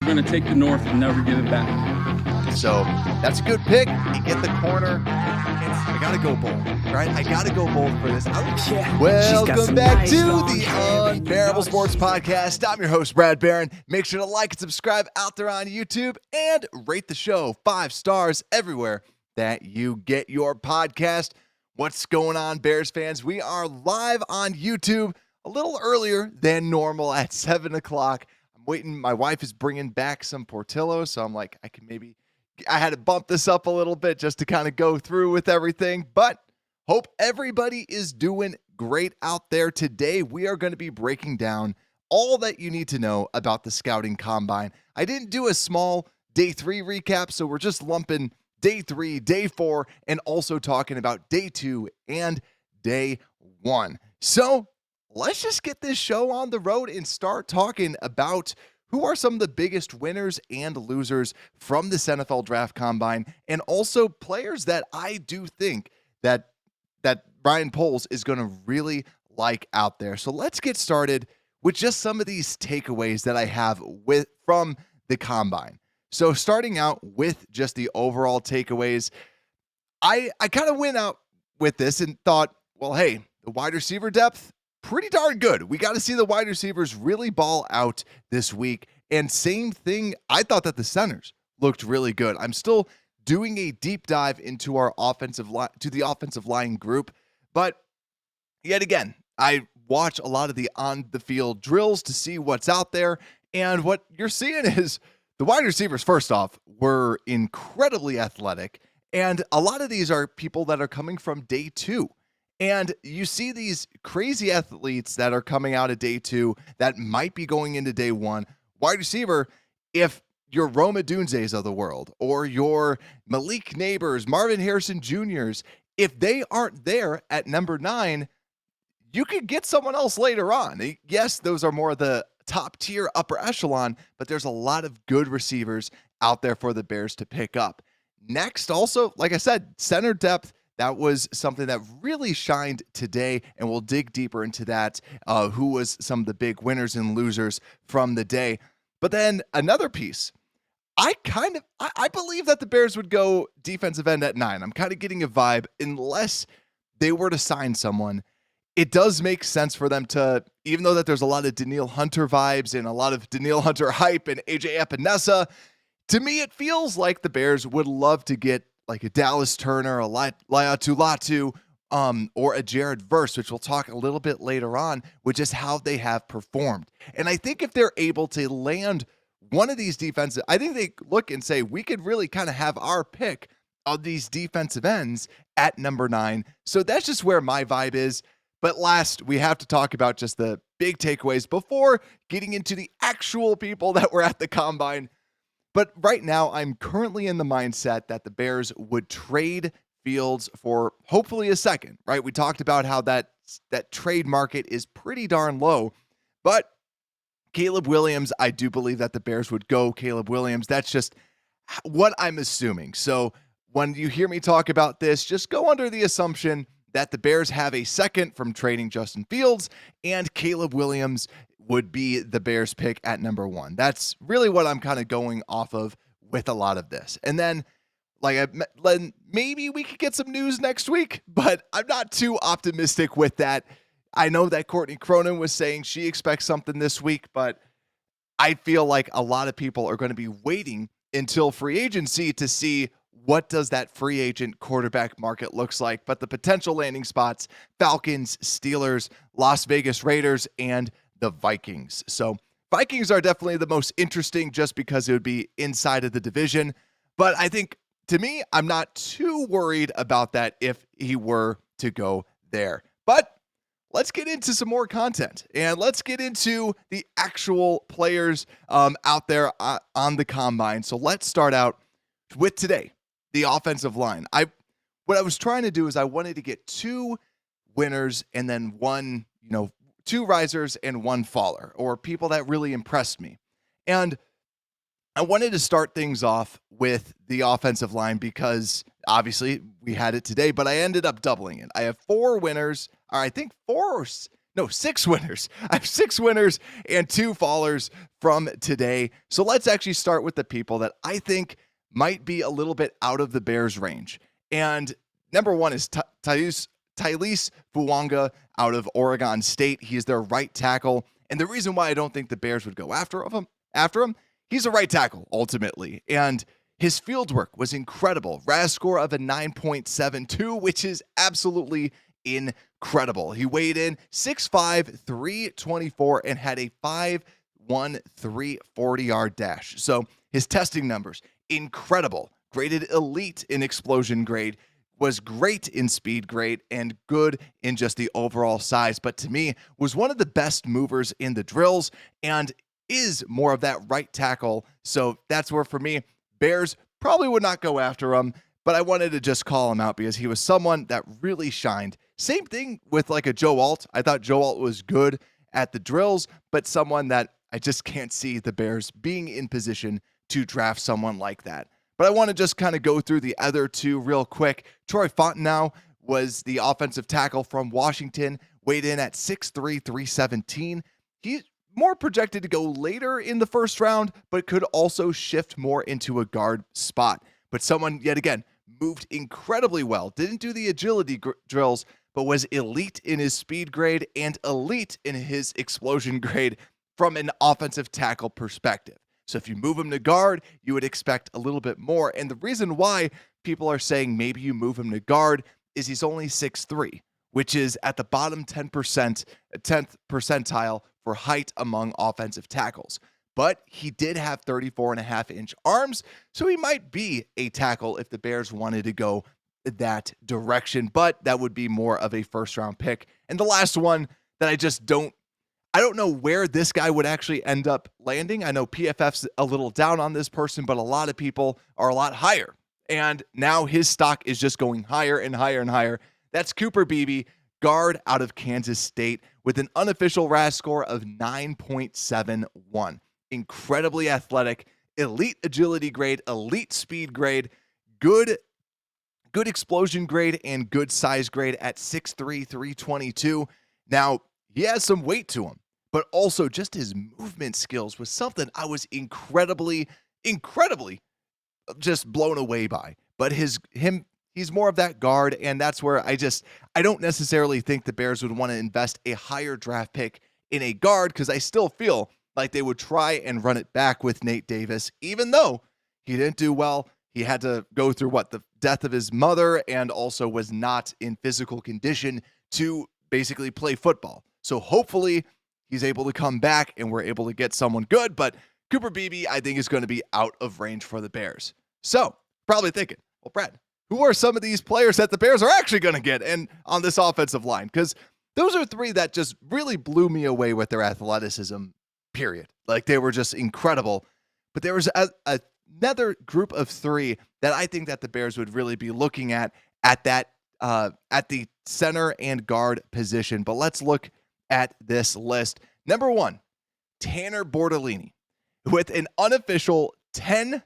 We're going to take the North and never give it back. So that's a good pick. You get the corner. I got to go bold, right? I got to go bold for this. Welcome back to the Unbearable Sports Podcast. I'm your host, Brad Barron. Make sure to like and subscribe out there on YouTube and rate the show 5 stars everywhere that you get your podcast. What's going on, Bears fans? We are live on YouTube a little earlier than normal at 7 o'clock. I'm waiting. My wife is bringing back some Portillo, so I'm like, I had to bump this up a little bit just to kind of go through with everything, but hope everybody is doing great out there. Today, we are going to be breaking down all that you need to know about the Scouting Combine. I didn't do a small Day 3 recap, so we're just lumping Day 3, Day 4, and also talking about Day 2 and Day 1. So let's just get this show on the road and start talking about who are some of the biggest winners and losers from this NFL Draft Combine, and also players that I do think that Ryan Poles is going to really like out there. So let's get started with just some of these takeaways that I have from the Combine. So starting out with just the overall takeaways, I kind of went out with this and thought, well, hey, the wide receiver depth, pretty darn good. We got to see the wide receivers really ball out this week. And same thing, I thought that the centers looked really good. I'm still doing a deep dive into our offensive line group, but yet again, I watch a lot of the on-the-field drills to see what's out there, and what you're seeing is the wide receivers, first off, were incredibly athletic, and a lot of these are people that are coming from Day 2. And you see these crazy athletes that are coming out of Day 2 that might be going into Day 1. Wide receiver, if your Roma Dunzes of the world or your Malik Neighbors, Marvin Harrison Jr.'s, if they aren't there at number 9, you could get someone else later on. Yes, those are more the top tier upper echelon, but there's a lot of good receivers out there for the Bears to pick up. Next, also, like I said, center depth. That was something that really shined today, and we'll dig deeper into that, who was some of the big winners and losers from the day. But then another piece, I believe that the Bears would go defensive end at 9. I'm kind of getting a vibe, unless they were to sign someone. It does make sense for them to, even though that there's a lot of Danielle Hunter vibes and a lot of Danielle Hunter hype and AJ Epinesa, to me it feels like the Bears would love to get like a Dallas Turner, a Laiatu Latu, or a Jared Verse, which we'll talk a little bit later on, which is how they have performed. And I think if they're able to land one of these defensive, I think they look and say, we could really kind of have our pick of these defensive ends at number 9. So that's just where my vibe is. But last, we have to talk about just the big takeaways before getting into the actual people that were at the Combine. But right now, I'm currently in the mindset that the Bears would trade Fields for hopefully a second, right? We talked about how that trade market is pretty darn low. But Caleb Williams, I do believe that the Bears would go Caleb Williams. That's just what I'm assuming. So when you hear me talk about this, just go under the assumption that the Bears have a second from trading Justin Fields, and Caleb Williams would be the Bears pick at number 1. That's really what I'm kind of going off of with a lot of this. And then, maybe we could get some news next week, but I'm not too optimistic with that. I know that Courtney Cronin was saying she expects something this week, but I feel like a lot of people are going to be waiting until free agency to see what does that free agent quarterback market looks like. But the potential landing spots, Falcons, Steelers, Las Vegas Raiders, and the Vikings. So Vikings are definitely the most interesting just because it would be inside of the division. But I think, to me, I'm not too worried about that if he were to go there. But let's get into some more content, and let's get into the actual players out there on the Combine. So let's start out with today, the offensive line. What I was trying to do is I wanted to get 2 winners and then 1, 2 risers and 1 faller, or people that really impressed me. And I wanted to start things off with the offensive line because obviously we had it today, but I ended up doubling it. I have 4 winners, or I think 4 or No, 6 winners. I have 6 winners and 2 fallers from today. So let's actually start with the people that I think might be a little bit out of the Bears' range. And number one is Tylise Fuanga out of Oregon State. He is their right tackle. And the reason why I don't think the Bears would go after him, he's a right tackle ultimately. And his field work was incredible. RAS score of a 9.72, which is absolutely incredible. He weighed in 6'5", 324, and had a 5'1", 40-yard dash. So his testing numbers, incredible. Graded elite in explosion grade, was great in speed grade, and good in just the overall size. But to me, was one of the best movers in the drills and is more of that right tackle. So that's where, for me, Bears probably would not go after him, but I wanted to just call him out because he was someone that really shined. Same thing with like a Joe Alt. I thought Joe Alt was good at the drills, but someone that I just can't see the Bears being in position to draft someone like that. But I want to just kind of go through the other two real quick. Troy Fontenot was the offensive tackle from Washington, weighed in at 6'3", 317. He's more projected to go later in the first round, but could also shift more into a guard spot. But someone, yet again, moved incredibly well. Didn't do the agility drills, but was elite in his speed grade and elite in his explosion grade from an offensive tackle perspective. So if you move him to guard, you would expect a little bit more. And the reason why people are saying maybe you move him to guard is he's only 6'3", which is at the bottom 10th percentile for height among offensive tackles. But he did have 34.5-inch arms, so he might be a tackle if the Bears wanted to go that direction, but that would be more of a first-round pick. And the last one that I don't know where this guy would actually end up landing. I know PFF's a little down on this person, but a lot of people are a lot higher. And now his stock is just going higher and higher and higher. That's Cooper Beebe, guard out of Kansas State, with an unofficial RAS score of 9.71. Incredibly athletic, elite agility grade, elite speed grade, good explosion grade, and good size grade at 6'3", 322. Now, he has some weight to him, but also just his movement skills was something I was incredibly just blown away by. But he's more of that guard, and that's where I don't necessarily think the Bears would want to invest a higher draft pick in a guard, because I still feel like they would try and run it back with Nate Davis, even though he didn't do well. He had to go through the death of his mother, and also was not in physical condition to basically play football. So hopefully he's able to come back and we're able to get someone good. But Cooper Beebe, I think, is going to be out of range for the Bears. So probably thinking, well, Brad, who are some of these players that the Bears are actually going to get and on this offensive line? Because those are three that just really blew me away with their athleticism, period. Like, they were just incredible. But there was another group of three that I think that the Bears would really be looking at that at the center and guard position. But let's look at this list. Number one, Tanner Bortolini, with an unofficial 10,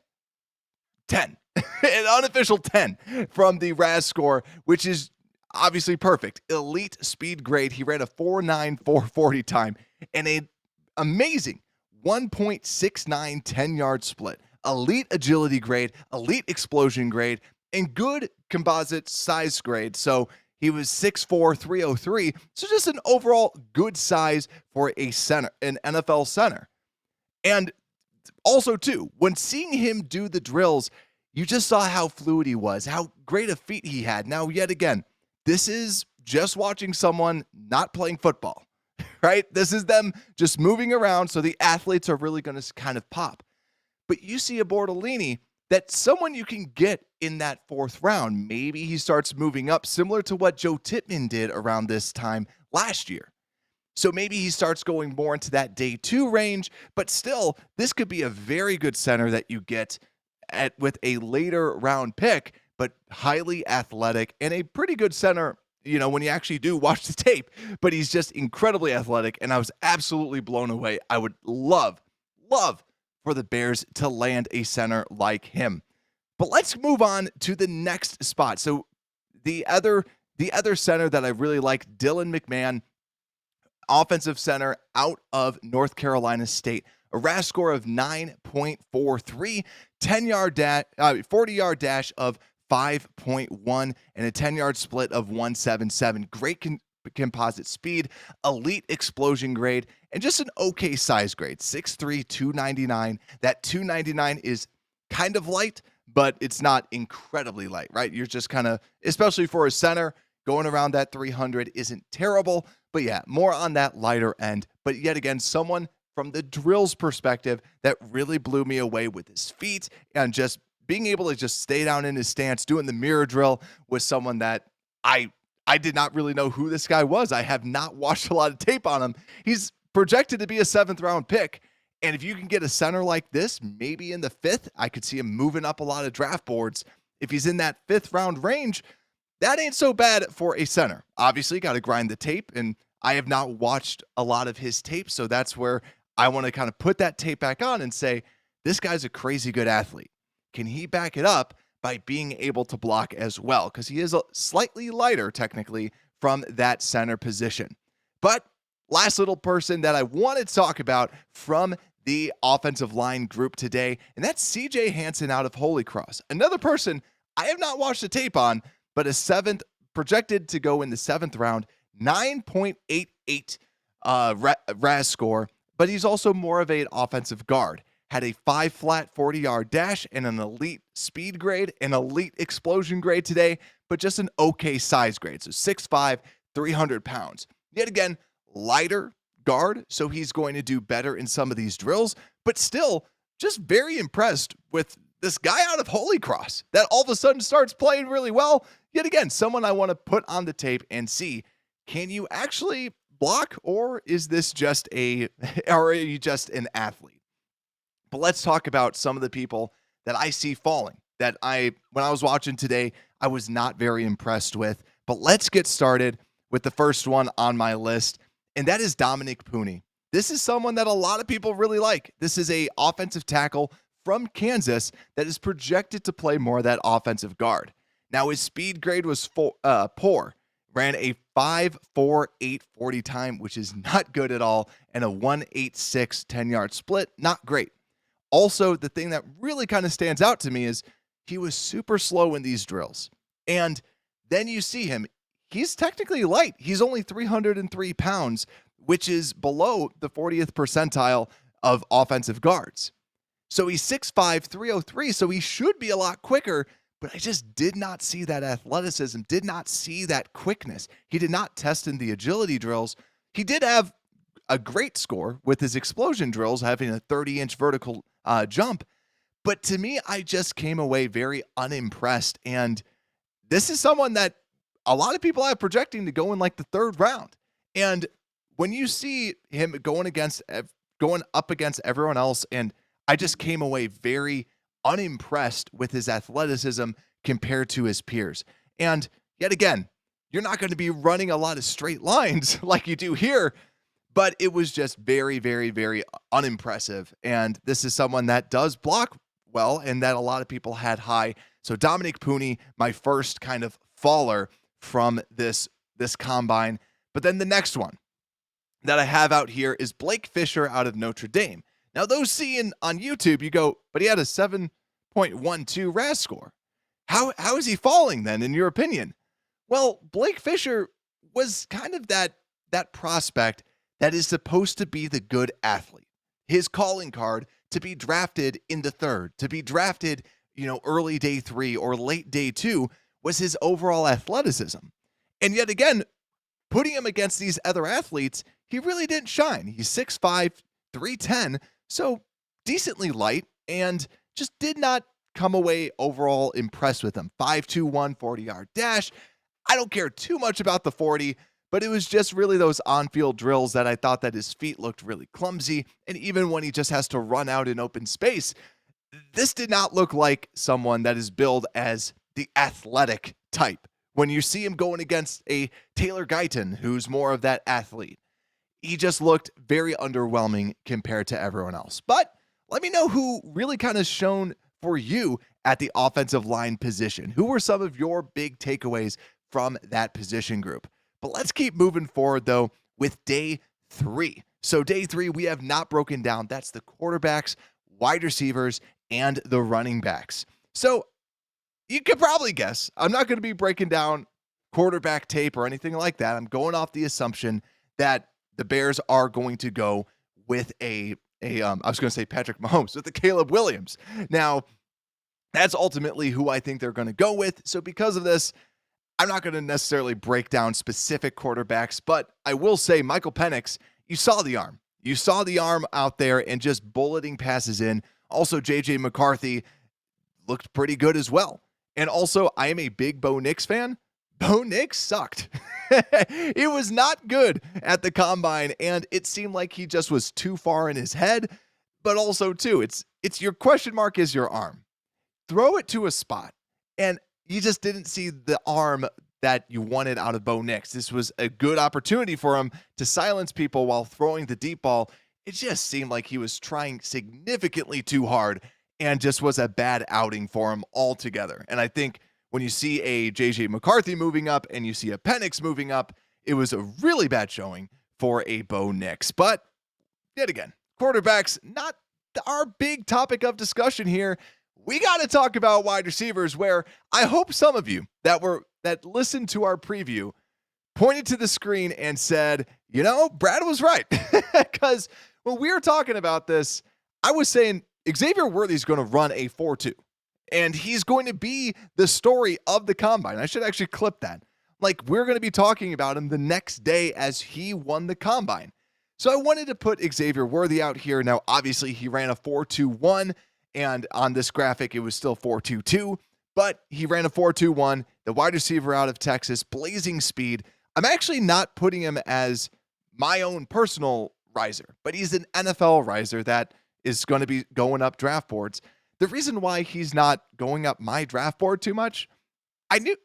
an unofficial 10 from the RAS score, which is obviously perfect. Elite speed grade. He ran a 4.9 440 time and an amazing 1.69 10-yard split. Elite agility grade, elite explosion grade, and good composite size grade. So he was 6'4", 303. So just an overall good size for a center, an NFL center. And also, too, when seeing him do the drills, you just saw how fluid he was, how great a feet he had. Now, yet again, this is just watching someone not playing football, right? This is them just moving around, so the athletes are really going to kind of pop. But you see a Bortolini, that's someone you can get in that fourth round. Maybe he starts moving up, similar to what Joe Tippmann did around this time last year. So maybe he starts going more into that day 2 range, but still, this could be a very good center that you get with a later round pick, but highly athletic and a pretty good center, when you actually do watch the tape. But he's just incredibly athletic, and I was absolutely blown away. I would love for the Bears to land a center like him. But let's move on to the next spot. So the other center that I really like, Dylan McMahon, offensive center out of North Carolina State. A RAS score of 9.43, 40-yard dash of 5.1, and a 10-yard split of 177. Great composite speed, elite explosion grade, and just an okay size grade, 6'3", 299. That 299 is kind of light, but it's not incredibly light, right? You're just kind of, especially for a center, going around that 300 isn't terrible, but yeah, more on that lighter end. But yet again, someone from the drills perspective that really blew me away with his feet and just being able to just stay down in his stance, doing the mirror drill was someone that I did not really know who this guy was. I have not watched a lot of tape on him. He's projected to be a 7th round pick. And if you can get a center like this, maybe in the 5th, I could see him moving up a lot of draft boards. If he's in that 5th round range, that ain't so bad for a center. Obviously, got to grind the tape, and I have not watched a lot of his tape, so that's where I want to kind of put that tape back on and say, this guy's a crazy good athlete. Can he back it up by being able to block as well? Because he is a slightly lighter, technically, from that center position. But last little person that I want to talk about from the offensive line group today, and that's CJ Hansen out of Holy Cross. Another person I have not watched the tape on, but a 7th, projected to go in the 7th round, 9.88 RAS score, but he's also more of an offensive guard. Had a 5-flat 40-yard dash and an elite speed grade, an elite explosion grade today, but just an okay size grade. So 6'5", 300 pounds. Yet again, lighter guard, so he's going to do better in some of these drills, but still just very impressed with this guy out of Holy Cross that all of a sudden starts playing really well. Yet again, someone I want to put on the tape and see, can you actually block, or is this just or are you just an athlete? But let's talk about some of the people that I see falling that when I was watching today, I was not very impressed with. But let's get started with the first one on my list, and that is Dominic Pooney. This is someone that a lot of people really like. This is an offensive tackle from Kansas that is projected to play more of that offensive guard. Now, his speed grade was poor. Ran a 5.48 40 time, which is not good at all, and a 1.86 10-yard split, not great. Also, the thing that really kind of stands out to me is he was super slow in these drills. And then you see him, he's technically light. He's only 303 pounds, which is below the 40th percentile of offensive guards. So he's 6'5", 303, so he should be a lot quicker, but I just did not see that athleticism, did not see that quickness. He did not test in the agility drills. He did have a great score with his explosion drills, having a 30-inch vertical jump. But to me, I just came away very unimpressed. And this is someone that a lot of people have projecting to go in like the 3rd round. And when you see him going up against everyone else, and I just came away very unimpressed with his athleticism compared to his peers. And yet again, you're not going to be running a lot of straight lines like you do here, but it was just very, very, very unimpressive. And this is someone that does block well and that a lot of people had high. So Dominic Pooney, my first kind of faller from this combine. But then the next one that I have out here is Blake Fisher out of Notre Dame. Now, those seeing on YouTube, you go, but he had a 7.12 RAS score. How is he falling then, in your opinion? Well, Blake Fisher was kind of that prospect that is supposed to be the good athlete. His calling card to be drafted in the 3rd, to be drafted, early day 3 or late day 2 was his overall athleticism. And yet again, putting him against these other athletes, he really didn't shine. He's 6'5", 310, so decently light, and just did not come away overall impressed with him. 5.21 40-yard dash. I don't care too much about the 40, but it was just really those on-field drills that I thought that his feet looked really clumsy, and even when he just has to run out in open space, this did not look like someone that is billed as the athletic type. When you see him going against a Taylor Guyton, who's more of that athlete, he just looked very underwhelming compared to everyone else. But let me know who really kind of shone for you at the offensive line position. Who were some of your big takeaways from that position group? But let's keep moving forward, though, with day 3. So day 3, we have not broken down. That's the quarterbacks, wide receivers, and the running backs. So you could probably guess, I'm not going to be breaking down quarterback tape or anything like that. I'm going off the assumption that the Bears are going to go with I was going to say Patrick Mahomes, with the Caleb Williams. Now, that's ultimately who I think they're going to go with. So because of this, I'm not going to necessarily break down specific quarterbacks, but I will say Michael Penix, you saw the arm. You saw the arm out there and just bulleting passes in. Also, J.J. McCarthy looked pretty good as well. And also, I am a big Bo Nix fan. Bo Nix sucked. It was not good at the combine, and it seemed like he just was too far in his head. But also, too, it's your question mark is your arm. Throw it to a spot, and you just didn't see the arm that you wanted out of Bo Nix. This was a good opportunity for him to silence people while throwing the deep ball. It just seemed like he was trying significantly too hard and just was a bad outing for him altogether. And I think when you see a J.J. McCarthy moving up and you see a Penix moving up, it was a really bad showing for a Bo Nix. But yet again, quarterbacks, not our big topic of discussion here. We got to talk about wide receivers, where I hope some of you that listened to our preview pointed to the screen and said, Brad was right. Because when we were talking about this, I was saying Xavier Worthy's going to run a 4.2, and he's going to be the story of the combine. I should actually clip that. Like, we're going to be talking about him the next day as he won the combine. So I wanted to put Xavier Worthy out here. Now, obviously, he ran a 4.21. And on this graphic, it was still 4.22, but he ran a 4.21, the wide receiver out of Texas, blazing speed. I'm actually not putting him as my own personal riser, but he's an NFL riser that is going to be going up draft boards. The reason why he's not going up my draft board too much, I knew,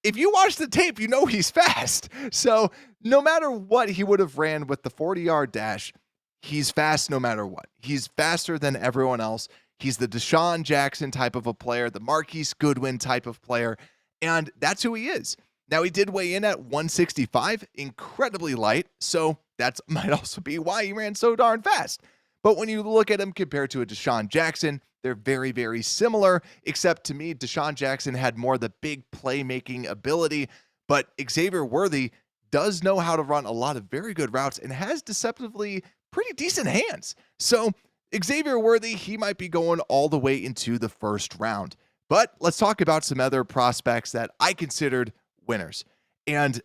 if you watch the tape, he's fast. So no matter what he would have ran with the 40-yard dash, he's fast no matter what. He's faster than everyone else. He's the Deshaun Jackson type of a player, the Marquise Goodwin type of player, and that's who he is. Now, he did weigh in at 165, incredibly light, so that might also be why he ran so darn fast. But when you look at him compared to a Deshaun Jackson, they're very, very similar, except to me, Deshaun Jackson had more of the big playmaking ability, but Xavier Worthy does know how to run a lot of very good routes and has deceptively pretty decent hands. So Xavier Worthy, he might be going all the way into the first round. But let's talk about some other prospects that I considered winners. And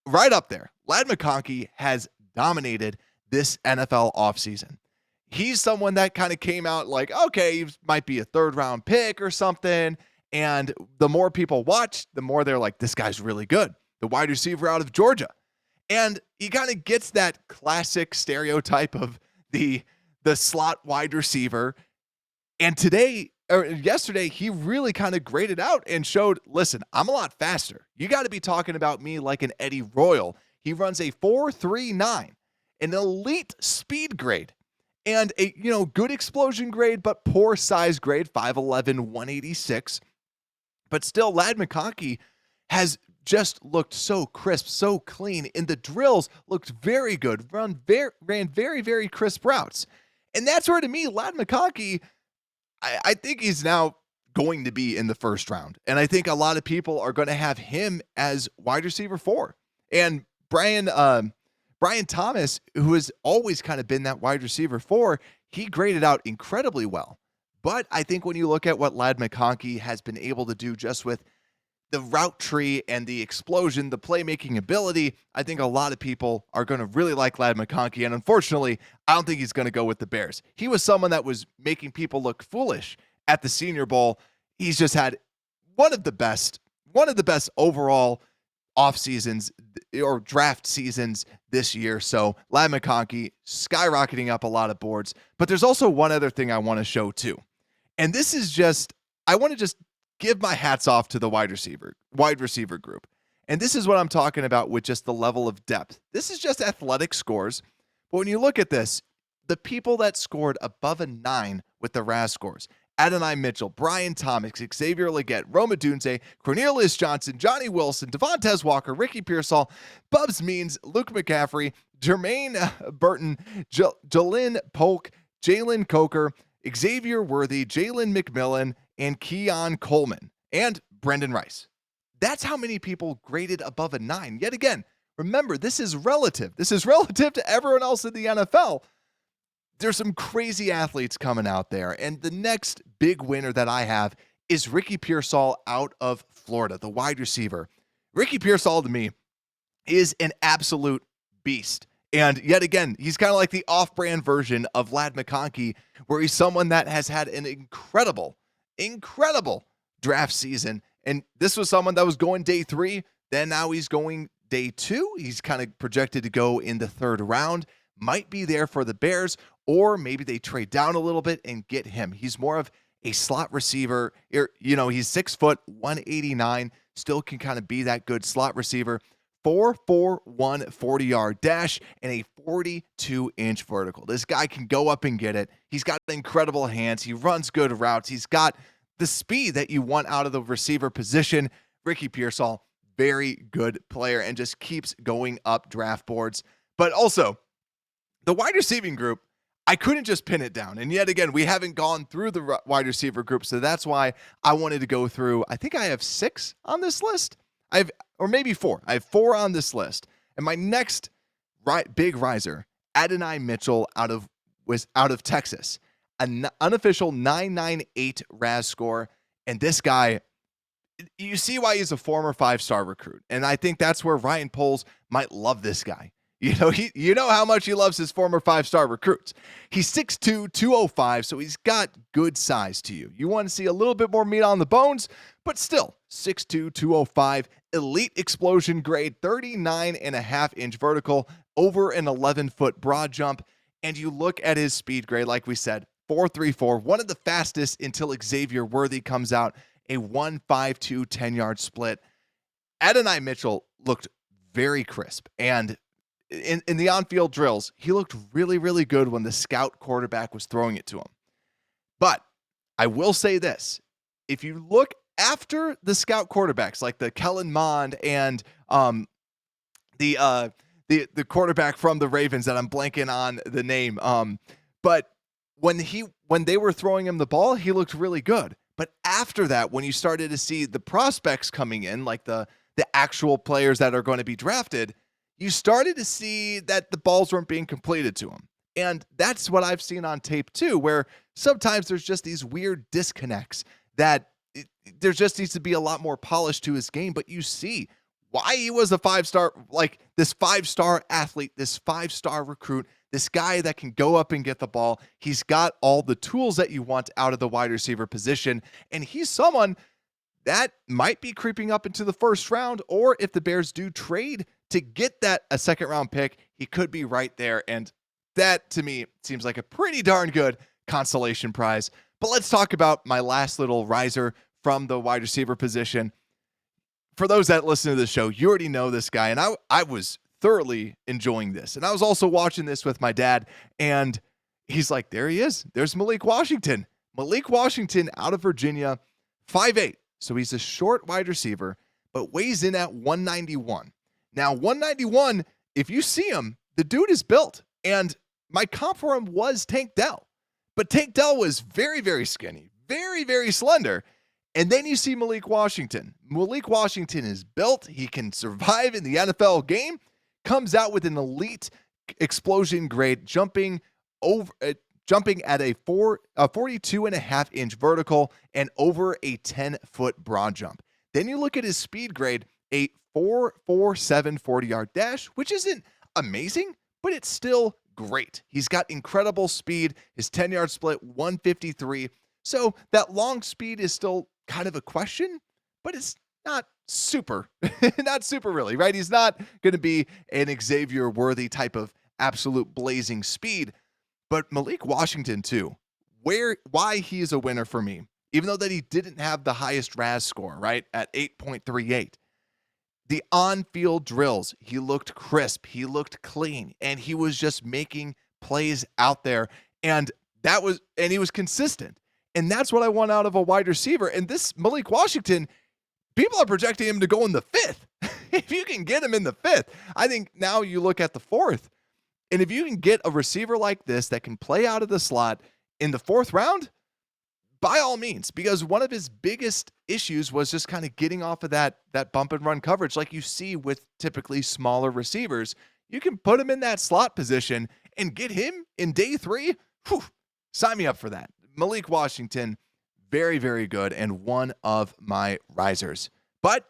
right up there, Ladd McConkey has dominated this NFL offseason. He's someone that kind of came out like, okay, he might be a third-round pick or something. And the more people watch, the more they're like, this guy's really good. The wide receiver out of Georgia. And he kind of gets that classic stereotype of the slot wide receiver. And yesterday, he really kind of graded out and showed, listen, I'm a lot faster. You got to be talking about me like an Eddie Royal. He runs a 4.39, an elite speed grade, and a good explosion grade, but poor size grade, 5'11", 186. But still, Ladd McConkey has just looked so crisp, so clean. In the drills, looked very good, ran very, very crisp routes. And that's where, to me, Ladd McConkey, I think he's now going to be in the first round. And I think a lot of people are going to have him as wide receiver 4. And Brian Thomas, who has always kind of been that wide receiver 4, he graded out incredibly well. But I think when you look at what Ladd McConkey has been able to do just with the route tree and the explosion, the playmaking ability, I think a lot of people are going to really like Ladd McConkey. And unfortunately, I don't think he's going to go with the Bears. He was someone that was making people look foolish at the Senior Bowl. He's just had one of the best overall off seasons or draft seasons this year. So Ladd McConkey skyrocketing up a lot of boards. But there's also one other thing I want to show too. And this is just, I want to just give my hats off to the wide receiver group. And this is what I'm talking about with just the level of depth. This is just athletic scores. But when you look at this, the people that scored above a 9 with the RAS scores, Adonai Mitchell, Brian Thomas, Xavier Legette, Roma Dunze, Cornelius Johnson, Johnny Wilson, Devontae Walker, Ricky Pearsall, Bubs Means, Luke McCaffrey, Jermaine Burton, Jalen Polk, Jalen Coker, Xavier Worthy, Jalen McMillan, and Keon Coleman, and Brendan Rice. That's how many people graded above a 9. Yet again, remember, this is relative. This is relative to everyone else in the NFL. There's some crazy athletes coming out there. And the next big winner that I have is Ricky Pearsall out of Florida, the wide receiver. Ricky Pearsall, to me, is an absolute beast. And yet again, he's kind of like the off-brand version of Ladd McConkey, where he's someone that has had an incredible draft season. And this was someone that was going day 3. Then now he's going day 2. He's kind of projected to go in the 3rd round. Might be there for the Bears, or maybe they trade down a little bit and get him. He's more of a slot receiver. He's 6 foot, 189, still can kind of be that good slot receiver. 4.41 40-yard dash and a 42-inch vertical. This guy can go up and get it. He's got incredible hands. He runs good routes. He's got the speed that you want out of the receiver position. Ricky Pearsall, very good player, and just keeps going up draft boards. But also, the wide receiving group, I couldn't just pin it down. And yet again, we haven't gone through the wide receiver group, so that's why I wanted to go through. I think I have 6 on this list. Or maybe 4. I have 4 on this list. And my next big riser, Adonai Mitchell out of Texas, an unofficial 998 RAS score. And this guy, you see why he's a former 5-star recruit. And I think that's where Ryan Poles might love this guy. You know how much he loves his former 5-star recruits. He's 6'2", 205, so he's got good size to you. You want to see a little bit more meat on the bones, but still, 6'2", 205, elite explosion grade, 39.5-inch vertical, over an 11-foot broad jump. And you look at his speed grade, like we said, 4.34, one of the fastest until Xavier Worthy comes out, a 1.52 10-yard split. Adonai Mitchell looked very crisp, and in the on-field drills, he looked really, really good when the scout quarterback was throwing it to him. But I will say this. If you look after the scout quarterbacks, like the Kellen Mond and the quarterback from the Ravens that I'm blanking on the name, but when they were throwing him the ball, he looked really good. But after that, when you started to see the prospects coming in, like the actual players that are going to be drafted, you started to see that the balls weren't being completed to him. And that's what I've seen on tape too, where sometimes there's just these weird disconnects that there just needs to be a lot more polish to his game. But you see why he was a 5-star, like this 5-star athlete, this 5-star recruit, this guy that can go up and get the ball. He's got all the tools that you want out of the wide receiver position. And he's someone that might be creeping up into the 1st round, or if the Bears do trade to get a 2nd round pick, he could be right there. And that, to me, seems like a pretty darn good consolation prize. But let's talk about my last little riser from the wide receiver position. For those that listen to the show, you already know this guy, and I was thoroughly enjoying this. And I was also watching this with my dad, and he's like, there he is. There's Malik Washington. Malik Washington out of Virginia, 5'8". So he's a short wide receiver, but weighs in at 191. Now, 191, if you see him, the dude is built. And my comp for him was Tank Dell. But Tank Dell was very, very skinny, very, very slender. And then you see Malik Washington. Malik Washington is built. He can survive in the NFL game. Comes out with an elite explosion grade, jumping at a 42.5-inch vertical and over a 10-foot broad jump. Then you look at his speed grade, a 4.47 40-yard dash, which isn't amazing, but it's still great. He's got incredible speed. His 10-yard split, 153. So that long speed is still kind of a question, but it's not super, not super really, right? He's not going to be an Xavier Worthy type of absolute blazing speed. But Malik Washington, too, why he is a winner for me, even though that he didn't have the highest RAS score, right, at 8.38. The on-field drills, he looked crisp, he looked clean, and he was just making plays out there. And he was consistent. And that's what I want out of a wide receiver. And this Malik Washington, people are projecting him to go in the 5th. If you can get him in the 5th, I think now you look at the 4th. And if you can get a receiver like this that can play out of the slot in the 4th round, by all means, because one of his biggest issues was just kind of getting off of that bump and run coverage like you see with typically smaller receivers. You can put him in that slot position and get him in day 3. Whew, sign me up for that. Malik Washington, very, very good and one of my risers. But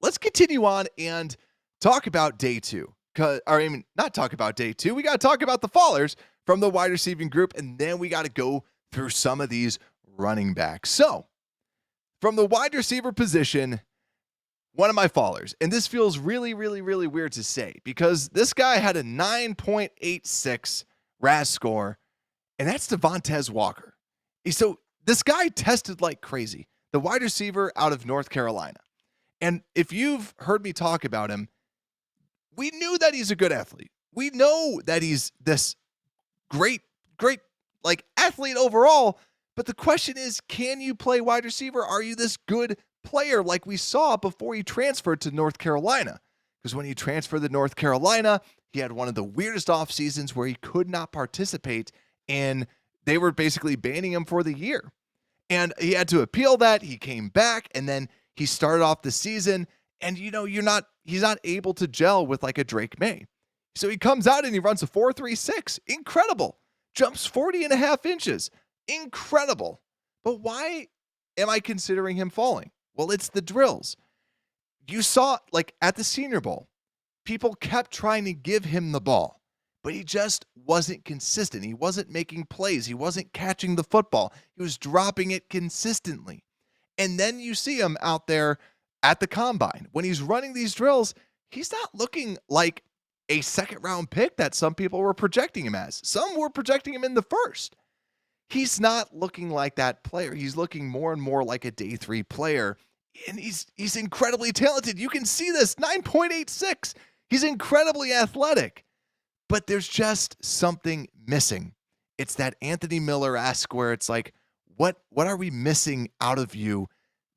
let's continue on and talk about day 2. Not talk about day 2. We got to talk about the fallers from the wide receiving group, and then we got to go through some of these running backs. So, from the wide receiver position, one of my fallers, and this feels really, really, really weird to say because this guy had a 9.86 RAS score, and that's Devontae Walker. So, this guy tested like crazy, the wide receiver out of North Carolina. And if you've heard me talk about him, we knew that he's a good athlete. We know that he's this great like athlete overall, but the question is, can you play wide receiver? Are you this good player like we saw before he transferred to North Carolina? Because when he transferred to North Carolina, he had one of the weirdest off seasons where he could not participate, and they were basically banning him for the year. And he had to appeal that. He came back, and then he started off the season, and he's not able to gel with like a Drake May. So he comes out and he runs a 4.36. Incredible. Jumps 40.5 inches. Incredible. But why am I considering him falling? Well, it's the drills. You saw, like at the Senior Bowl, people kept trying to give him the ball, but he just wasn't consistent. He wasn't making plays. He wasn't catching the football. He was dropping it consistently. And then you see him out there at the combine. When he's running these drills, he's not looking like a second-round pick that some people were projecting him as. Some were projecting him in the 1st. He's not looking like that player. He's looking more and more like a day 3 player, and he's incredibly talented. You can see this, 9.86. He's incredibly athletic, but there's just something missing. It's that Anthony Miller-esque where it's like, what are we missing out of you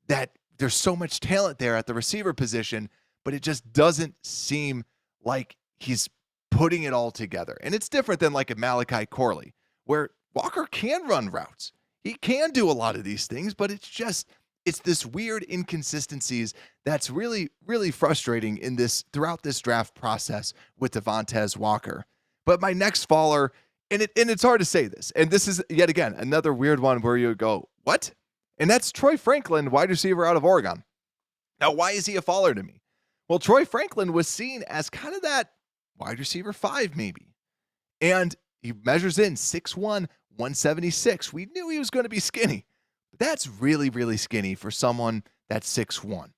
that there's so much talent there at the receiver position, but it just doesn't seem like he's putting it all together. And it's different than like a Malachi Corley, where Walker can run routes. He can do a lot of these things, but it's this weird inconsistencies that's really, really frustrating throughout this draft process with Devontae Walker. But my next faller, and it's hard to say this, and this is yet again another weird one where you go, what? And that's Troy Franklin, wide receiver out of Oregon. Now, why is he a faller to me? Well, Troy Franklin was seen as kind of that wide receiver 5 maybe. And he measures in 6'1", 176. We knew he was going to be skinny. But that's really, really skinny for someone that's 6'1".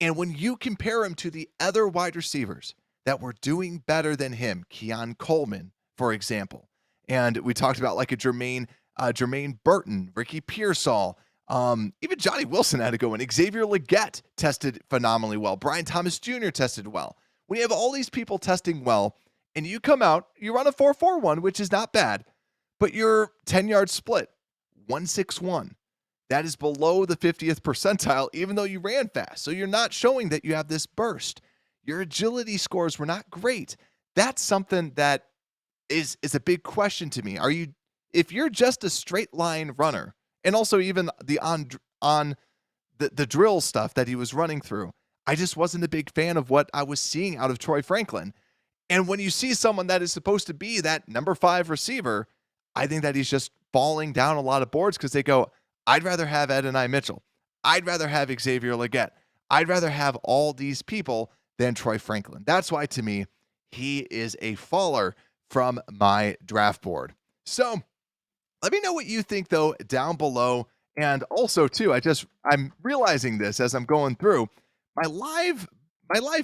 And when you compare him to the other wide receivers that were doing better than him, Keon Coleman, for example, and we talked about like a Jermaine Burton, Ricky Pearsall, even Johnny Wilson had to go in. Xavier Legette tested phenomenally well. Brian Thomas Jr. tested well. When you have all these people testing well, and you come out, you run a 4.41, which is not bad, but your 10-yard split, 1.61. That is below the 50th percentile, even though you ran fast. So you're not showing that you have this burst. Your agility scores were not great. That's something that is a big question to me. If you're just a straight line runner, and also even the the drill stuff that he was running through, I just wasn't a big fan of what I was seeing out of Troy Franklin. And when you see someone that is supposed to be that number 5 receiver, I think that he's just falling down a lot of boards because they go, I'd rather have Adonai Mitchell. I'd rather have Xavier Legette. I'd rather have all these people than Troy Franklin. That's why, to me, he is a faller from my draft board. So let me know what you think, though, down below. And also, too, I'm realizing this as I'm going through. My live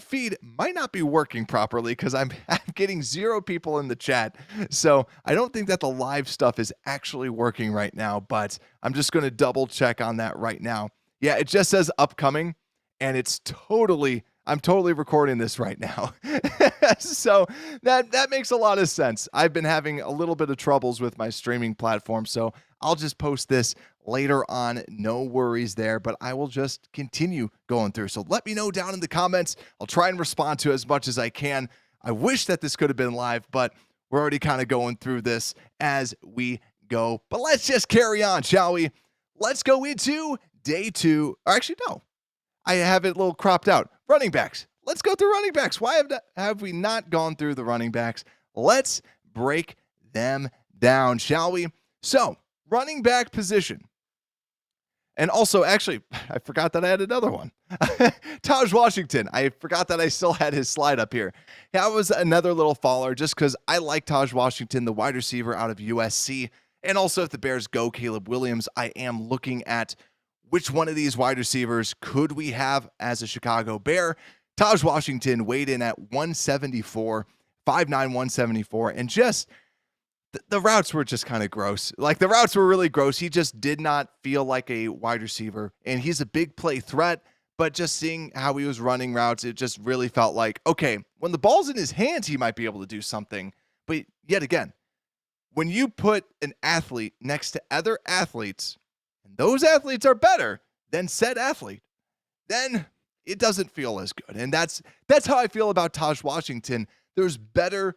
feed might not be working properly because I'm getting 0 people in the chat. So I don't think that the live stuff is actually working right now, but I'm just going to double check on that right now. Yeah, it just says upcoming, and I'm totally recording this right now. So that makes a lot of sense. I've been having a little bit of troubles with my streaming platform, so I'll just post this later on. No worries there, but I will just continue going through. So let me know down in the comments. I'll try and respond to as much as I can. I wish that this could have been live, but we're already kind of going through this as we go. But let's just carry on, shall we? Let's go into day 2. Or actually, no. I have it a little cropped out. Running backs. Let's go through running backs. Why have we not gone through the running backs? Let's break them down, shall we? So, running back position. And also, actually, I forgot that I had another one. Taj Washington. I forgot that I still had his slide up here. That was another little faller just because I like Taj Washington, the wide receiver out of USC. And also, if the Bears go Caleb Williams, I am looking at which one of these wide receivers could we have as a Chicago Bear. Taj Washington weighed in at 174, 5'9", 174, and just the routes were just kind of gross. Like, the routes were really gross. He just did not feel like a wide receiver, and he's a big play threat, but just seeing how he was running routes, it just really felt like, okay, when the ball's in his hands, he might be able to do something. But yet again, when you put an athlete next to other athletes, and those athletes are better than said athlete, then it doesn't feel as good. And that's how I feel about Taj Washington. There's better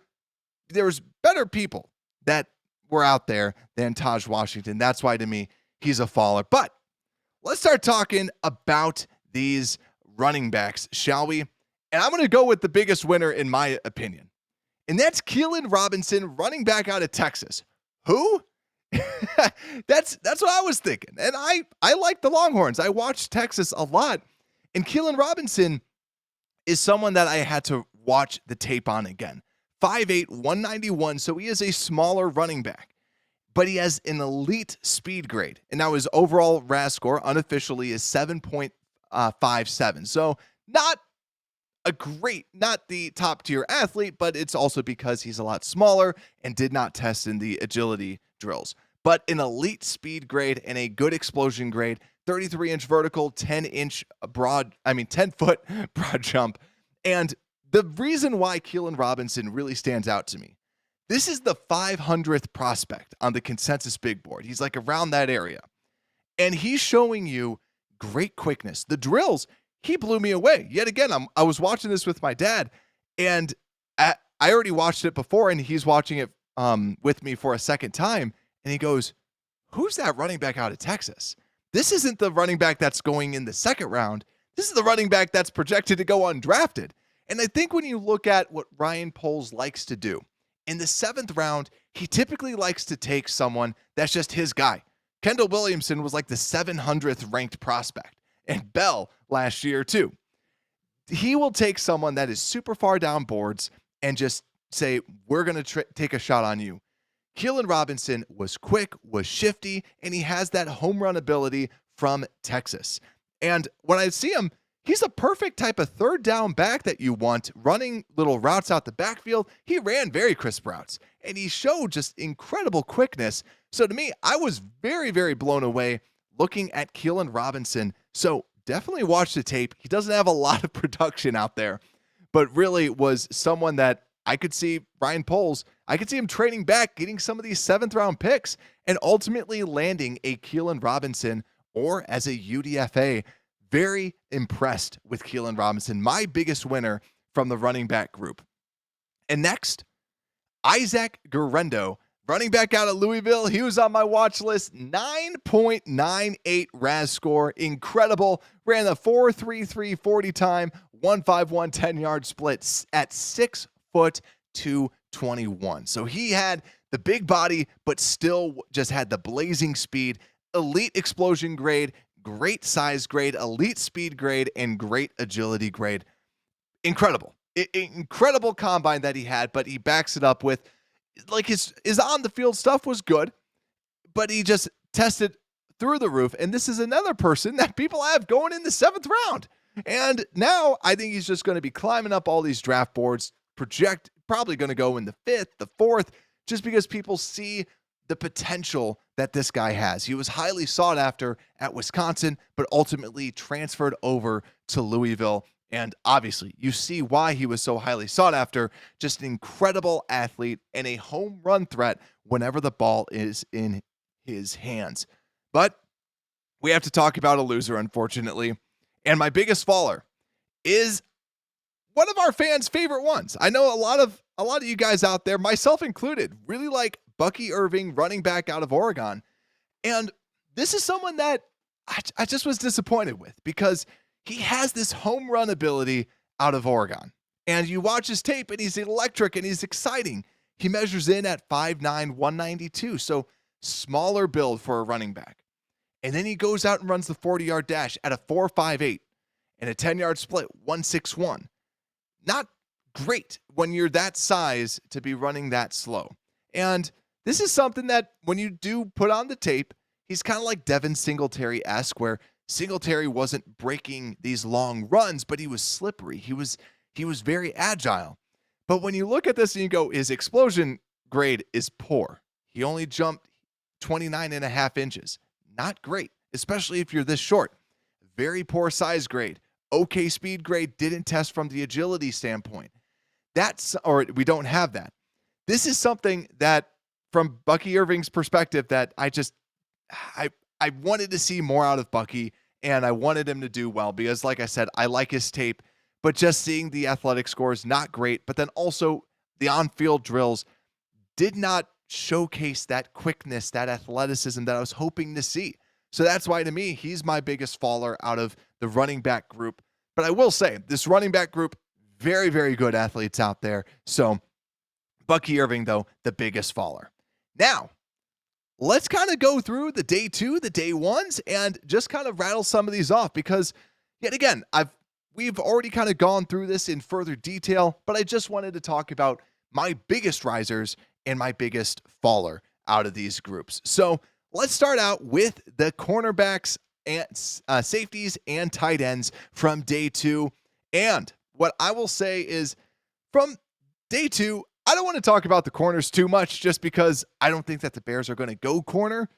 people that were out there than Taj Washington. That's why, to me, he's a faller. But let's start talking about these running backs, shall we? And I'm going to go with the biggest winner in my opinion. And that's Keelan Robinson, running back out of Texas. Who? That's what I was thinking. And I like the Longhorns. I watched Texas a lot. And Keelan Robinson is someone that I had to watch the tape on again. 5'8", 191, so he is a smaller running back. But he has an elite speed grade. And now his overall RAS score unofficially is 7.57. So not the top tier athlete, but it's also because he's a lot smaller and did not test in the agility drills. But an elite speed grade and a good explosion grade, 33-inch vertical, 10-foot broad jump. And the reason why Keelan Robinson really stands out to me, this is the 500th prospect on the consensus big board. He's like around that area. And he's showing you great quickness. The drills, he blew me away. Yet again, I was watching this with my dad, and I already watched it before, and he's watching it with me for a second time. And he goes, who's that running back out of Texas? This isn't the running back that's going in the second round. This is the running back that's projected to go undrafted. And I think when you look at what Ryan Poles likes to do, in the 7th round, he typically likes to take someone that's just his guy. Kendall Williamson was like the 700th ranked prospect, and Bell last year too. He will take someone that is super far down boards and just say, we're going to take a shot on you. Keelan Robinson was quick, was shifty, and he has that home run ability from Texas. And when I see him, he's a perfect type of third down back that you want, running little routes out the backfield. He ran very crisp routes, and he showed just incredible quickness. So to me, I was very, very blown away looking at Keelan Robinson. So definitely watch the tape. He doesn't have a lot of production out there, but really was someone that I could see Ryan Poles, I could see him trading back, getting some of these 7th round picks, and ultimately landing a Keelan Robinson or as a UDFA. Very impressed with Keelan Robinson, my biggest winner from the running back group. And next, Isaac Guerrero, running back out of Louisville. He was on my watch list. 9.98 RAS score. Incredible. Ran the 4.33 40 time, 1.51 10-yard split at 6 foot 221. So he had the big body, but still just had the blazing speed, elite explosion grade, great size grade, elite speed grade, and great agility grade. Incredible. Incredible combine that he had, but he backs it up with, like, his on the field stuff was good, but he just tested through the roof. And this is another person that people have going in the 7th round. And now I think he's just going to be climbing up all these draft boards, probably going to go in the 5th, the 4th, just because people see the potential that this guy has. He was highly sought after at Wisconsin, but ultimately transferred over to Louisville. And obviously, you see why he was so highly sought after. Just an incredible athlete and a home run threat whenever the ball is in his hands. But we have to talk about a loser, unfortunately. And my biggest faller is one of our fans' favorite ones. I know a lot of you guys out there, myself included, really like Bucky Irving, running back out of Oregon. And this is someone that I just was disappointed with because he has this home run ability out of Oregon. And you watch his tape and he's electric and he's exciting. He measures in at 5'9", 192, so smaller build for a running back. And then he goes out and runs the 40-yard dash at a 4.58 and a 10-yard split, 1.61. Not great when you're that size to be running that slow. And this is something that when you do put on the tape, he's kind of like Devin Singletary-esque, where Singletary wasn't breaking these long runs, but he was slippery. He was very agile. But when you look at this and you go, his explosion grade is poor. He only jumped 29.5 inches. Not great, especially if you're this short. Very poor size grade. Okay speed grade, didn't test from the agility standpoint. We don't have that. This is something that, from Bucky Irving's perspective, that I wanted to see more out of Bucky, and I wanted him to do well because, like I said, I like his tape. But just seeing the athletic scores, not great. But then also the on-field drills did not showcase that quickness, that athleticism that I was hoping to see. So that's why, to me, he's my biggest faller out of the running back group. But I will say, this running back group, very, very good athletes out there. So Bucky Irving, though, the biggest faller. Now, let's kind of go through the day two, the day ones, and just kind of rattle some of these off because, yet again, we've already kind of gone through this in further detail, but I just wanted to talk about my biggest risers and my biggest faller out of these groups. So let's start out with the cornerbacks and safeties and tight ends from day two. And what I will say is, from day two, I don't want to talk about the corners too much just because I don't think that the Bears are going to go corner.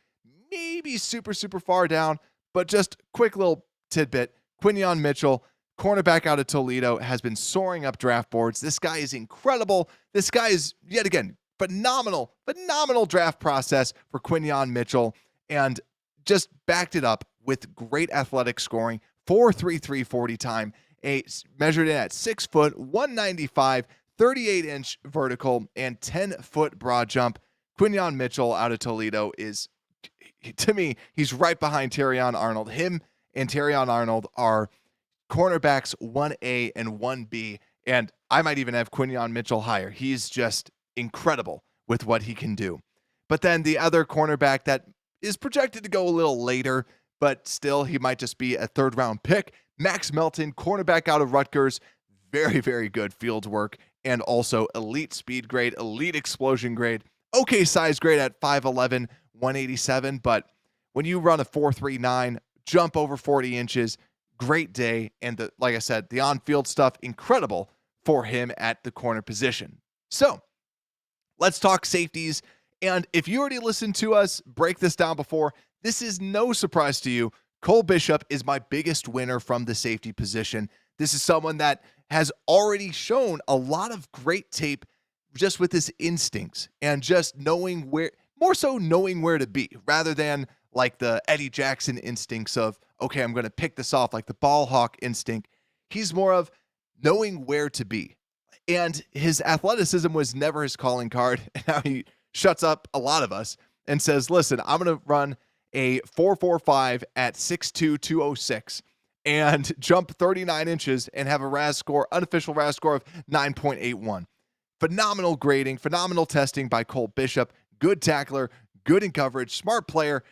Maybe super, super far down, but just quick little tidbit. Quinyon Mitchell, cornerback out of Toledo, has been soaring up draft boards. This guy is incredible. This guy is, yet again, phenomenal draft process for Quinyon Mitchell, and just backed it up with great athletic scoring, 4.33 40 time, measured in at 6 foot, 195, 38-inch vertical, and 10-foot broad jump. Quinyon Mitchell out of Toledo is, to me, he's right behind Terrion Arnold. Him and Terrion Arnold are cornerbacks 1A and 1B, and I might even have Quinyon Mitchell higher. He's just incredible with what he can do. But then the other cornerback that is projected to go a little later, but still he might just be a third-round pick, Max Melton, cornerback out of Rutgers. Very, very good field work, and also elite speed grade, elite explosion grade, okay size grade at 5'11", 187, but when you run a 4.39, jump over 40 inches, great day, and like I said, the on-field stuff, incredible for him at the corner position. So let's talk safeties, and if you already listened to us break this down before, this is no surprise to you. Cole Bishop is my biggest winner from the safety position. This is someone that has already shown a lot of great tape just with his instincts and just knowing where to be, rather than like the Eddie Jackson instincts of, okay, I'm going to pick this off, like the ball hawk instinct. He's more of knowing where to be. And his athleticism was never his calling card. And now he shuts up a lot of us and says, listen, I'm going to run a 4.45 at 6'2", 206 and jump 39 inches and have a unofficial RAS score of 9.81. Phenomenal grading, phenomenal testing by Cole Bishop. Good tackler, good in coverage, smart player.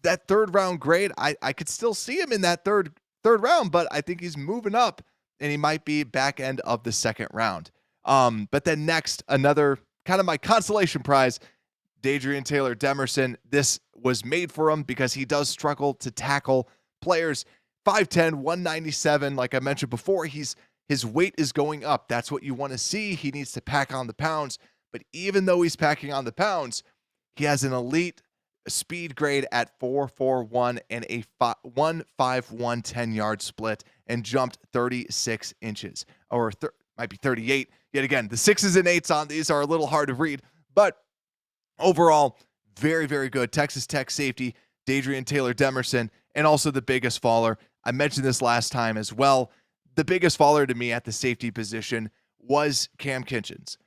That third round grade, I could still see him in that third round, but I think he's moving up and he might be back end of the second round. But then next, another kind of my consolation prize, Dadrian Taylor Demerson. This was made for him because he does struggle to tackle players 5'10", 197. Like I mentioned before, his weight is going up. That's what you want to see. He needs to pack on the pounds. But even though he's packing on the pounds, he has an elite speed grade at 4.41 and a 1.51 10-yard split and jumped 36 inches. Or might be 38. Yet again, the 6s and 8s on these are a little hard to read. But overall, very, very good. Texas Tech safety. Dadrian Taylor-Demerson, and also the biggest faller. I mentioned this last time as well. The biggest faller to me at the safety position was Cam Kitchens.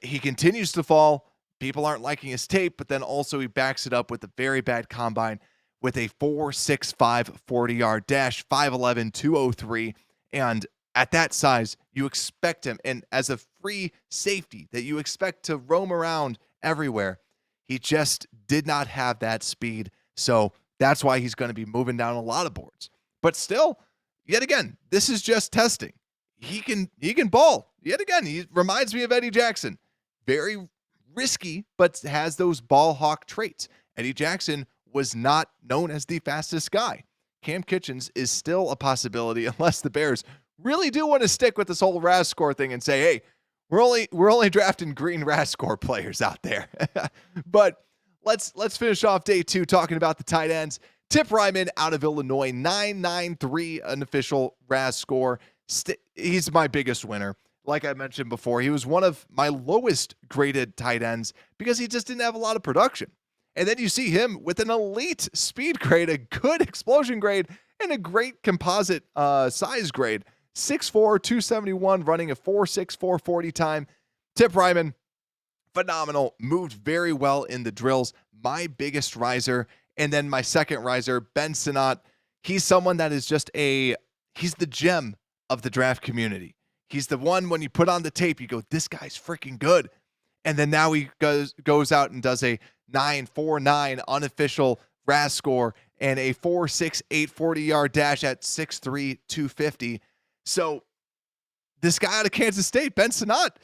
He continues to fall. People aren't liking his tape, but then also he backs it up with a very bad combine with a 4.65 40-yard dash, 5'11", 203. And at that size, you expect him, and as a free safety that you expect to roam around everywhere, he just did not have that speed. So that's why he's going to be moving down a lot of boards. But still, yet again, this is just testing. He can ball. Yet again, he reminds me of Eddie Jackson. Very risky, but has those ball hawk traits. Eddie Jackson was not known as the fastest guy. Cam Kitchens is still a possibility unless the Bears really do want to stick with this whole RAS score thing and say, hey, we're only drafting green RAS score players out there. But let's finish off day 2 talking about the tight ends. Tip Ryman out of Illinois, 993 an official RAS score. He's my biggest winner. Like I mentioned before, he was one of my lowest graded tight ends because he just didn't have a lot of production. And then you see him with an elite speed grade, a good explosion grade, and a great composite size grade. 6'4", 271, running a 4.6, 440 time. Tip Ryman, phenomenal. Moved very well in the drills. My biggest riser. And then my second riser, Ben Sinnott. He's someone that is just he's the gem of the draft community. He's the one when you put on the tape, you go, this guy's freaking good. And then now he goes out and does a 9.49 unofficial RAS score and a 4.68 40-yard dash at 6'3", 250. So this guy out of Kansas State, Ben Sinnott,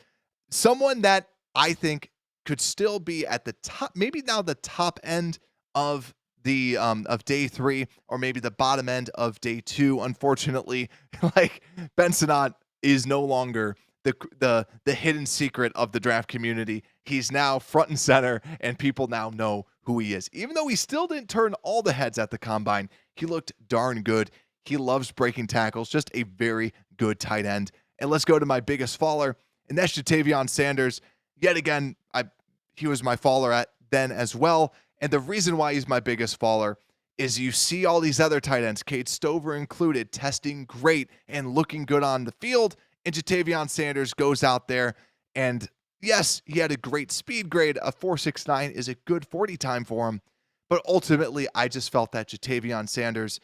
someone that I think could still be at the top, maybe now the top end of the of day 3, or maybe the bottom end of day 2. Unfortunately, like Ben Sinnott is no longer the hidden secret of the draft community. He's now front and center, and people now know who he is. Even though he still didn't turn all the heads at the combine, he looked darn good. He loves breaking tackles, just a very good tight end. And let's go to my biggest faller, and that's Ja'Tavion Sanders. Yet again, he was my faller then as well. And the reason why he's my biggest faller is you see all these other tight ends, Cade Stover included, testing great and looking good on the field. And Ja'Tavion Sanders goes out there, and yes, he had a great speed grade. A 4.69 is a good 40 time for him. But ultimately, I just felt that Ja'Tavion Sanders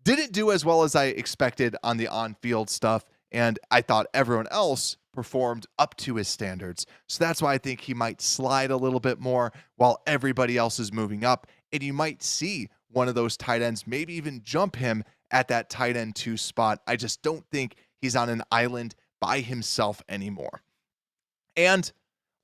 didn't do as well as I expected on the on-field stuff. And I thought everyone else performed up to his standards. So that's why I think he might slide a little bit more while everybody else is moving up. And you might see one of those tight ends maybe even jump him at that tight end 2 spot. I just don't think he's on an island by himself anymore. And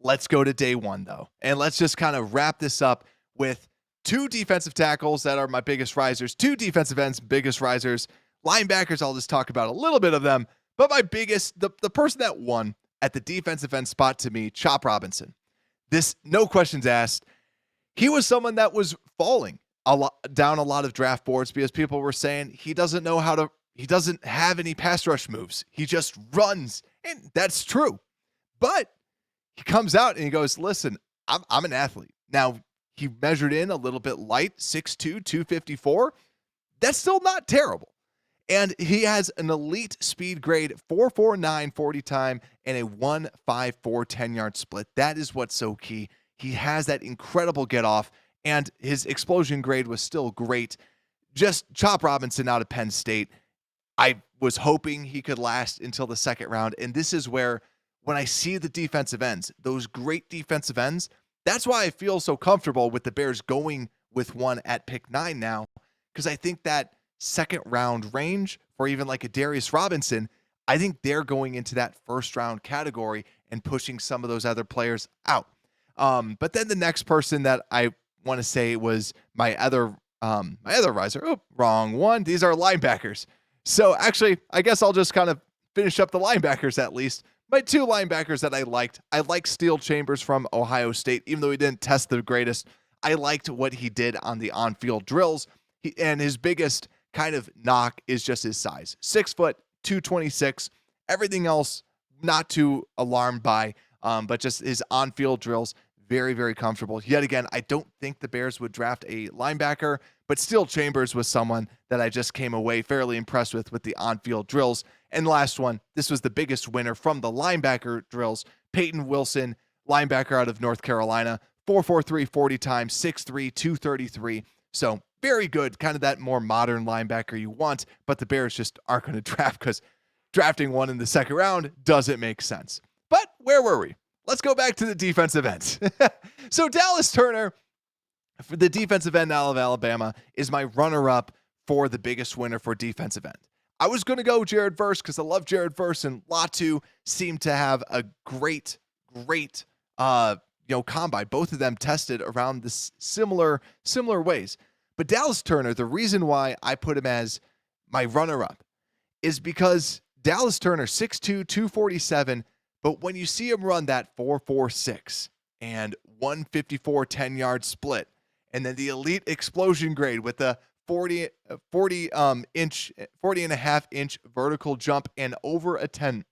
let's go to day 1, though. And let's just kind of wrap this up with 2 defensive tackles that are my biggest risers, 2 defensive ends, biggest risers. Linebackers, I'll just talk about a little bit of them. But my biggest, the person that won at the defensive end spot to me, Chop Robinson. This, no questions asked. He was someone that was falling down a lot of draft boards because people were saying he doesn't have any pass rush moves. He just runs. And that's true. But he comes out and he goes, listen, I'm an athlete. Now, he measured in a little bit light, 6'2", 254. That's still not terrible. And he has an elite speed grade, 4.49 40 time, and a 1.54 10-yard split. That is what's so key. He has that incredible get off, and his explosion grade was still great. Just Chop Robinson out of Penn State. I was hoping he could last until the second round, and this is where, when I see the defensive ends, those great defensive ends, that's why I feel so comfortable with the Bears going with one at pick 9 now, because I think that second round range for even like a Darius Robinson, I think they're going into that first round category and pushing some of those other players out. But then the next person that I want to say was my other riser. Oh, wrong one. These are linebackers. So actually, I guess I'll just kind of finish up the linebackers at least. My 2 linebackers that I liked. I like Steel Chambers from Ohio State, even though he didn't test the greatest. I liked what he did on the on-field drills. And his biggest kind of knock is just his size. 6 foot, 226. Everything else, not too alarmed by, but just his on-field drills, very, very comfortable. Yet again, I don't think the Bears would draft a linebacker, but still Chambers was someone that I just came away fairly impressed with the on-field drills. And last one, this was the biggest winner from the linebacker drills. Peyton Wilson, linebacker out of North Carolina, 4.43 40 times, 6'3", 233. So very good, kind of that more modern linebacker you want, but the Bears just aren't going to draft because drafting one in the second round doesn't make sense. But where were we? Let's go back to the defensive ends. So Dallas Turner, for the defensive end out of Alabama, is my runner-up for the biggest winner for defensive end. I was going to go Jared Verse because I love Jared Verse, and Latu seemed to have a great combine. Both of them tested around this similar ways. But Dallas Turner, the reason why I put him as my runner-up is because Dallas Turner, 6'2", 247, but when you see him run that 4.46 and 154 10-yard split, and then the elite explosion grade with the 40 and a half inch vertical jump and over a 10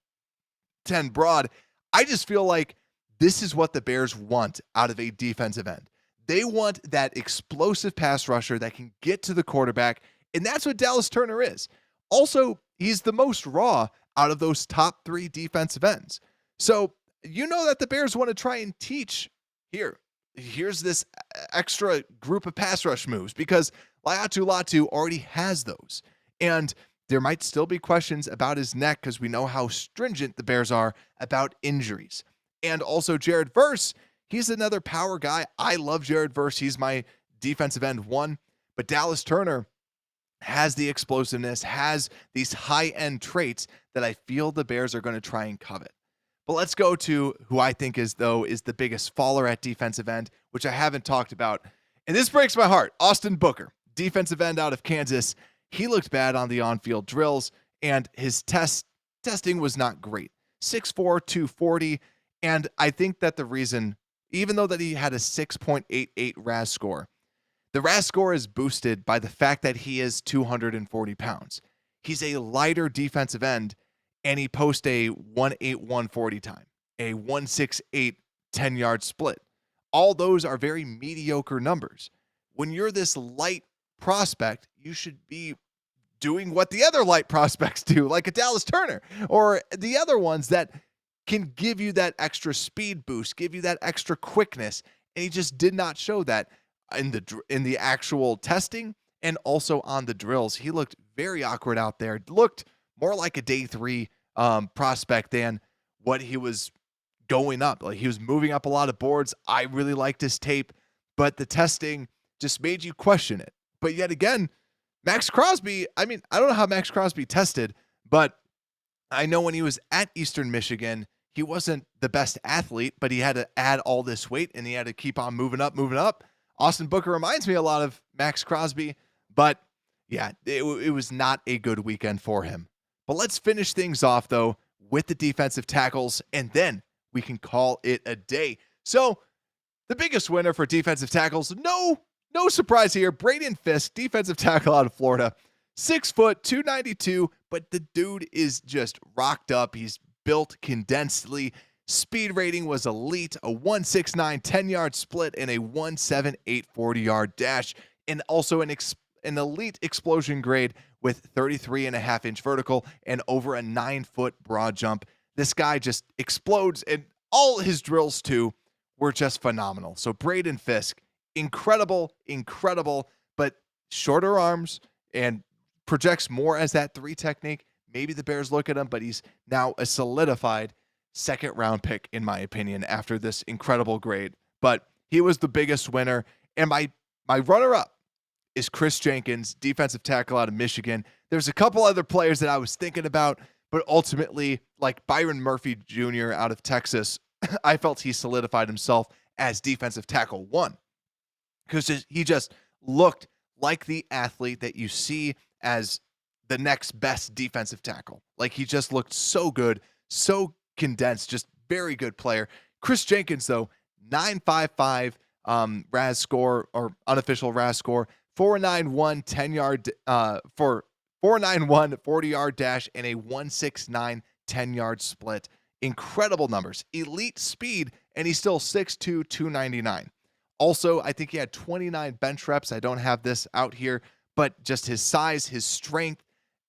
broad, I just feel like this is what the Bears want out of a defensive end. They want that explosive pass rusher that can get to the quarterback, and that's what Dallas Turner is. Also, he's the most raw out of those top 3 defensive ends. So you know that the Bears want to try and teach here's this extra group of pass rush moves because Latu already has those. And there might still be questions about his neck because we know how stringent the Bears are about injuries. And also Jared Verse, he's another power guy. I love Jared Verse. He's my defensive end 1. But Dallas Turner has the explosiveness, has these high-end traits that I feel the Bears are going to try and covet. But let's go to who I think is the biggest faller at defensive end, which I haven't talked about. And this breaks my heart. Austin Booker, defensive end out of Kansas. He looked bad on the on-field drills, and his testing was not great. 6'4", 240. And I think that the reason, even though that he had a 6.88 RAS score, the RAS score is boosted by the fact that he is 240 pounds. He's a lighter defensive end, and he posts a 1.81 40 time, a 1.68 10-yard split. All those are very mediocre numbers. When you're this light prospect, you should be doing what the other light prospects do, like a Dallas Turner or the other ones that can give you that extra speed boost, give you that extra quickness. And he just did not show that in the actual testing and also on the drills. He looked very awkward out there. Looked more like a day 3 prospect than what he was going up. Like he was moving up a lot of boards. I really liked his tape, but the testing just made you question it. But yet again, Max Crosby, I don't know how Max Crosby tested, but I know when he was at Eastern Michigan, he wasn't the best athlete, but he had to add all this weight and he had to keep on moving up. Austin Booker reminds me a lot of Max Crosby, but yeah, it was not a good weekend for him. But let's finish things off, though, with the defensive tackles, and then we can call it a day. So the biggest winner for defensive tackles, no surprise here, Braden Fisk, defensive tackle out of Florida, 6 foot, 292, but the dude is just rocked up. He's built condensedly. Speed rating was elite, a 1.69 10-yard split and a 1.78 40-yard dash, and also an elite explosion grade with 33.5-inch vertical and over a 9-foot broad jump. This guy just explodes, and all his drills too were just phenomenal. So Braden Fisk, incredible, but shorter arms and projects more as that 3 technique. Maybe the Bears look at him, but he's now a solidified second-round pick, in my opinion, after this incredible grade. But he was the biggest winner. And my runner-up is Chris Jenkins, defensive tackle out of Michigan. There's a couple other players that I was thinking about, but ultimately, like Byron Murphy Jr. out of Texas, I felt he solidified himself as defensive tackle 1 because he just looked like the athlete that you see as the next best defensive tackle. Like he just looked so good, so condensed, just very good player. Chris Jenkins, though, 9.55 RAS score or unofficial RAS score, 4.91 10-yard for 4.91 40-yard dash and a 1.69 10-yard split. Incredible numbers. Elite speed and he's still 6'2", 299. Also, I think he had 29 bench reps. I don't have this out here, but just his size, his strength,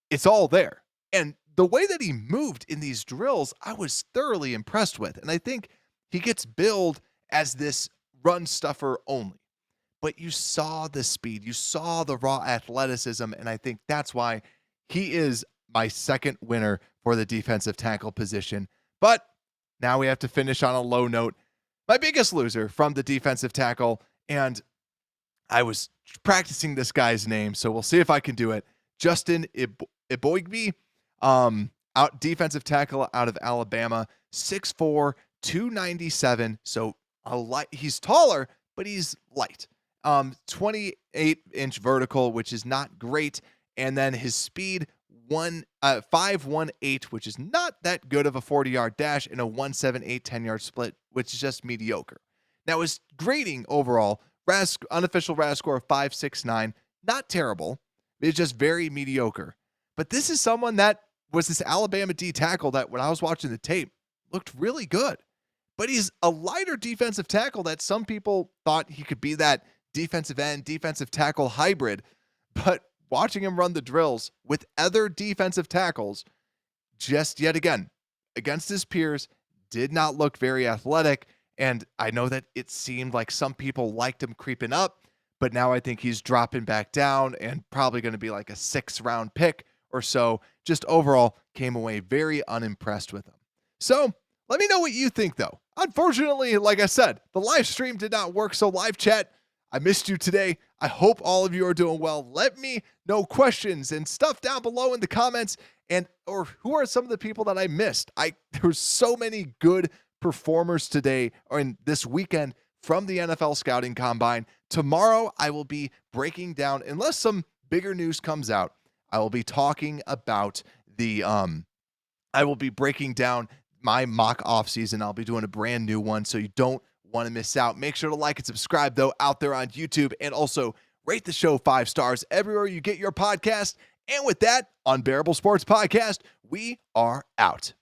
it's all there. And the way that he moved in these drills, I was thoroughly impressed with. And I think he gets billed as this run stuffer only. But you saw the speed, you saw the raw athleticism, and I think that's why he is my second winner for the defensive tackle position. But now we have to finish on a low note. My biggest loser from the defensive tackle, and I was practicing this guy's name, so we'll see if I can do it. Justin Eboigbe, out defensive tackle out of Alabama, 6'4", 297. So he's taller, but he's light. 28-inch vertical, which is not great. And then his speed, 5.18, which is not that good of a 40-yard dash, and a 1.78 10-yard split, which is just mediocre. Now, his grading overall, unofficial RAS score of 5.69, not terrible. It's just very mediocre. But this is someone that was this Alabama D tackle that when I was watching the tape looked really good. But he's a lighter defensive tackle that some people thought he could be that defensive end, defensive tackle hybrid. But watching him run the drills with other defensive tackles, just yet again, against his peers, did not look very athletic. And I know that it seemed like some people liked him creeping up, but now I think he's dropping back down and probably going to be like a 6th-round pick or so. Just overall came away very unimpressed with him. So let me know what you think, though. Unfortunately, like I said, the live stream did not work, so live chat, I missed you today. I hope all of you are doing well. Let me know questions and stuff down below in the comments, or who are some of the people that I missed. There were so many good performers today or in this weekend from the NFL Scouting Combine. Tomorrow, I will be breaking down, unless some bigger news comes out, I will be talking about I will be breaking down my mock offseason. I'll be doing a brand new one, so you don't want to miss out. Make sure to like and subscribe, though, out there on YouTube, and also rate the show 5 stars everywhere you get your podcast. And with that, Unbearable Sports Podcast, we are out.